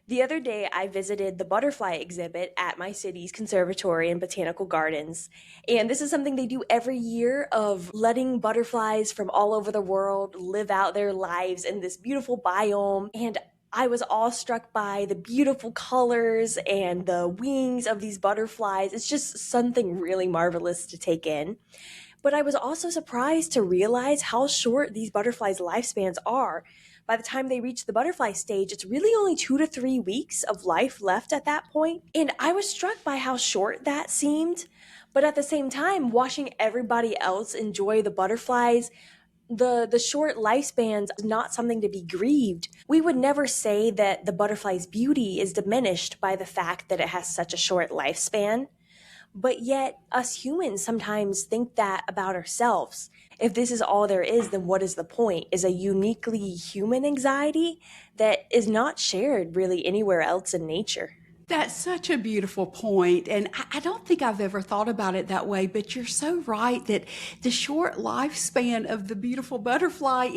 The other day, I visited the butterfly exhibit at my city's conservatory and botanical gardens. And this is something they do every year of letting butterflies from all over the world live out their lives in this beautiful biome. And I was awestruck by the beautiful colors and the wings of these butterflies. It's just something really marvelous to take in. But I was also surprised to realize how short these butterflies' lifespans are. By the time they reach the butterfly stage, it's really only 2 to 3 weeks of life left at that point. And I was struck by how short that seemed. But at the same time, watching everybody else enjoy the butterflies, the short lifespans is not something to be grieved. We would never say that the butterfly's beauty is diminished by the fact that it has such a short lifespan. But yet, us humans sometimes think that about ourselves. If this is all there is, then what is the point? Is a uniquely human anxiety that is not shared really anywhere else in nature. That's such a beautiful point, and I don't think I've ever thought about it that way. But you're so right that the short lifespan of the beautiful butterfly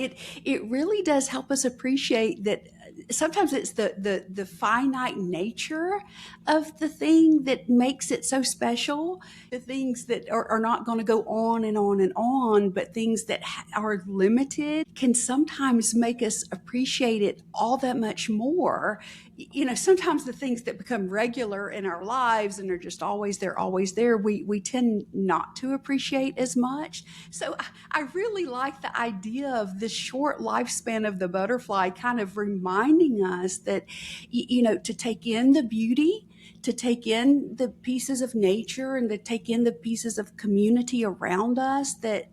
it really does help us appreciate that. Sometimes it's the finite nature of the thing that makes it so special. The things that are not going to go on and on and on, but things that are limited can sometimes make us appreciate it all that much more. Sometimes the things that become regular in our lives and are just always there, we tend not to appreciate as much. So I really like the idea of this short lifespan of the butterfly kind of reminding us that, to take in the beauty, to take in the pieces of nature and to take in the pieces of community around us that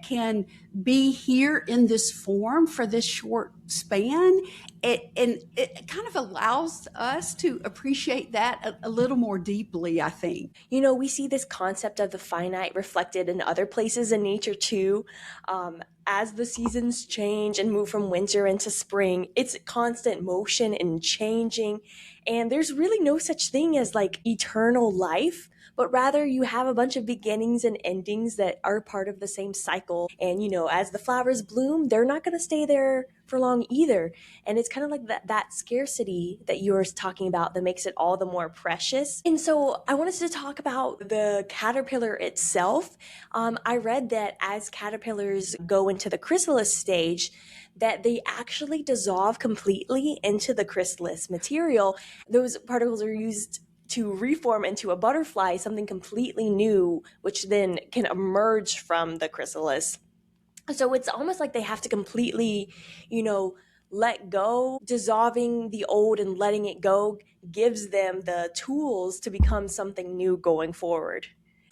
can be here in this form for this short span. And it kind of allows us to appreciate that a little more deeply, I think. We see this concept of the finite reflected in other places in nature too. As the seasons change and move from winter into spring, it's constant motion and changing. And there's really no such thing as like eternal life, but rather you have a bunch of beginnings and endings that are part of the same cycle. And, as the flowers bloom, they're not going to stay there for long either. And it's kind of like that scarcity that you were talking about that makes it all the more precious. And so I wanted to talk about the caterpillar itself. I read that as caterpillars go into the chrysalis stage, that they actually dissolve completely into the chrysalis material. Those particles are used to reform into a butterfly, something completely new, which then can emerge from the chrysalis. So it's almost like they have to completely, you know, let go. Dissolving the old and letting it go gives them the tools to become something new going forward.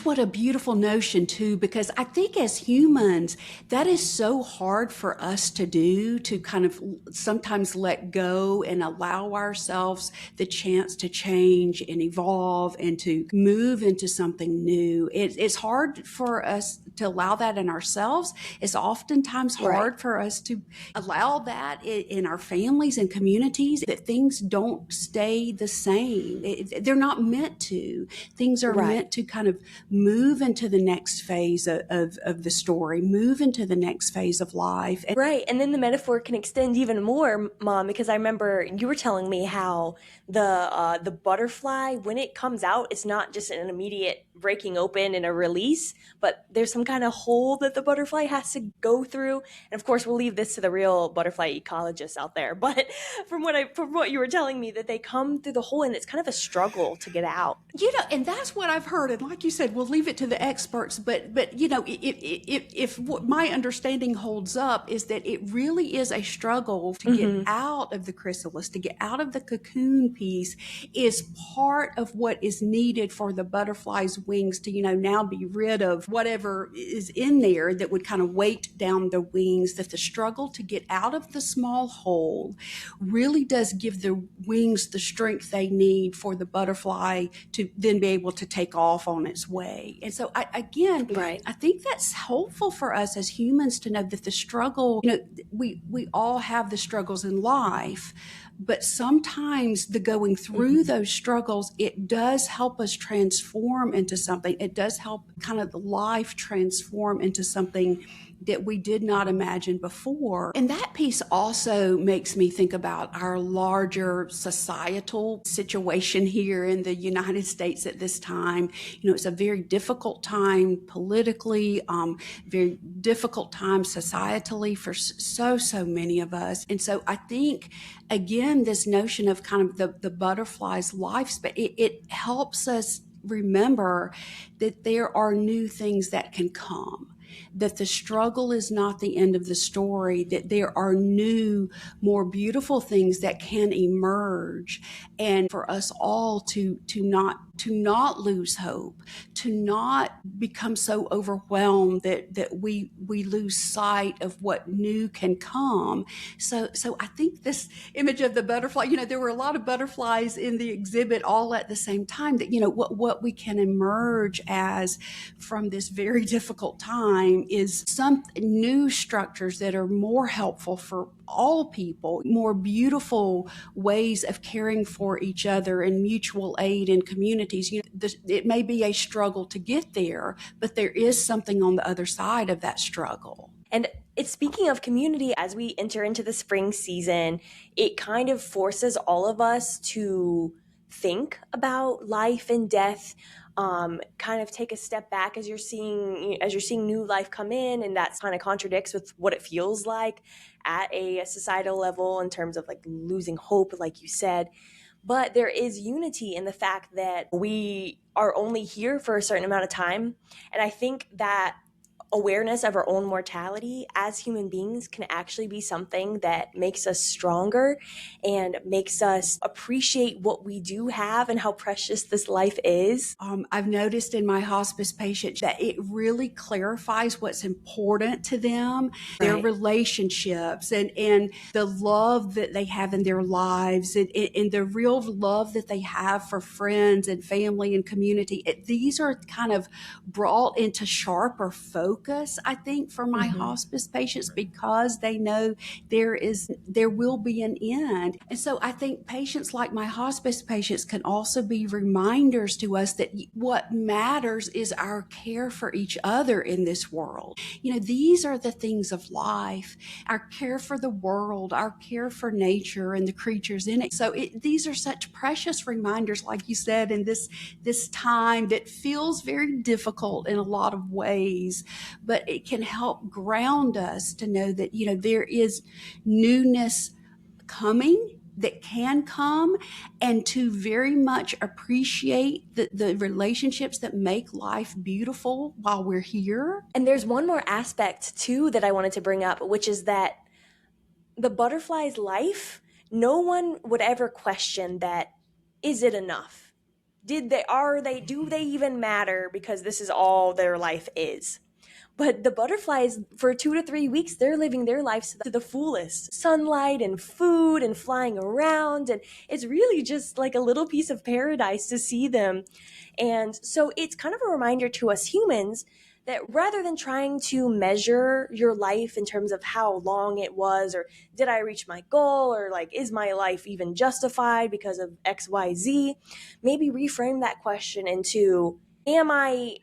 What a beautiful notion, too, because I think as humans, that is so hard for us to do, to kind of sometimes let go and allow ourselves the chance to change and evolve and to move into something new. It's hard for us to allow that in ourselves. It's oftentimes hard Right. for us to allow that in our families and communities, that things don't stay the same. They're not meant to. Things are Right. meant to kind of move into the next phase of the story, move into the next phase of life. Right. And then the metaphor can extend even more, Mom, because I remember you were telling me how the butterfly, when it comes out, it's not just an immediate breaking open and a release, but there's some kind of hole that the butterfly has to go through. And of course, we'll leave this to the real butterfly ecologists out there. But from what you were telling me, that they come through the hole and it's kind of a struggle to get out. And that's what I've heard. And like you said, we'll leave it to the experts. But if what my understanding holds up is that it really is a struggle to get out of the chrysalis, to get out of the cocoon piece, is part of what is needed for the butterfly's wings to, now be rid of whatever is in there that would kind of weight down the wings. That the struggle to get out of the small hole really does give the wings the strength they need for the butterfly to then be able to take off on its way. And so Right. I think that's helpful for us as humans to know that the struggle, we all have the struggles in life, but sometimes the going through those struggles, it does help us transform into something. It does help kind of the life transform into something that we did not imagine before. And that piece also makes me think about our larger societal situation here in the United States at this time. It's a very difficult time politically, very difficult time societally for so many of us. And so I think, again, this notion of kind of the butterfly's lifespan, it helps us remember that there are new things that can come, that the struggle is not the end of the story, that there are new, more beautiful things that can emerge, and for us all to not lose hope, to not become so overwhelmed that we lose sight of what new can come. So I think this image of the butterfly, there were a lot of butterflies in the exhibit all at the same time, that what we can emerge as from this very difficult time is some new structures that are more helpful for all people, more beautiful ways of caring for each other and mutual aid in communities. It may be a struggle to get there, but there is something on the other side of that struggle. And it's speaking of community, as we enter into the spring season, it kind of forces all of us to think about life and death, kind of take a step back as you're seeing new life come in, and that kind of contradicts with what it feels like at a societal level in terms of like losing hope, like you said. But there is unity in the fact that we are only here for a certain amount of time, and I think that awareness of our own mortality as human beings can actually be something that makes us stronger and makes us appreciate what we do have and how precious this life is. I've noticed in my hospice patients that it really clarifies what's important to them, their Right. relationships, and the love that they have in their lives, and the real love that they have for friends and family and community. These are kind of brought into sharper focus, I think, for my hospice patients, because they know there will be an end. And so I think patients like my hospice patients can also be reminders to us that what matters is our care for each other in this world. These are the things of life, our care for the world, our care for nature and the creatures in it. So these are such precious reminders, like you said, in this time that feels very difficult in a lot of ways, but it can help ground us to know that, there is newness coming, that can come, and to very much appreciate the relationships that make life beautiful while we're here. And there's one more aspect too that I wanted to bring up, which is that the butterfly's life, no one would ever question that. Is it enough? Do they even matter because this is all their life is? But the butterflies, for 2 to 3 weeks, they're living their lives to the fullest. Sunlight and food and flying around. And it's really just like a little piece of paradise to see them. And so it's kind of a reminder to us humans that rather than trying to measure your life in terms of how long it was, or did I reach my goal, or like, is my life even justified because of XYZ, maybe reframe that question into, am I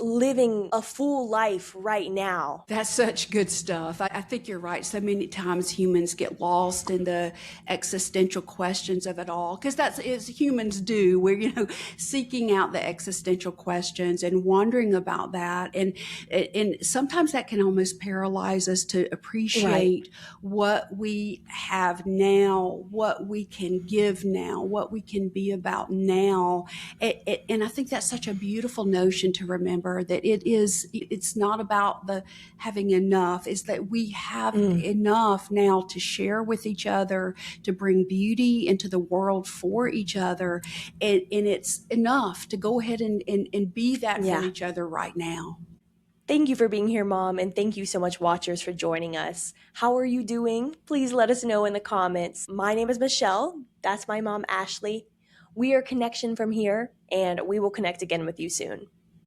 living a full life right now? That's such good stuff. I think you're right. So many times humans get lost in the existential questions of it all, because that's as humans do. We're, seeking out the existential questions and wondering about that. And sometimes that can almost paralyze us to appreciate what we have now, what we can give now, what we can be about now. And I think that's such a beautiful notion to remember, that it's not about the having enough, it's that we have enough now to share with each other, to bring beauty into the world for each other, and it's enough to go ahead and be that for each other right now. Thank you for being here, Mom, and thank you so much, watchers, for joining us. How are you doing? Please let us know in the comments. My name is Michelle. That's my mom, Ashley. We are Connection from here, and we will connect again with you soon.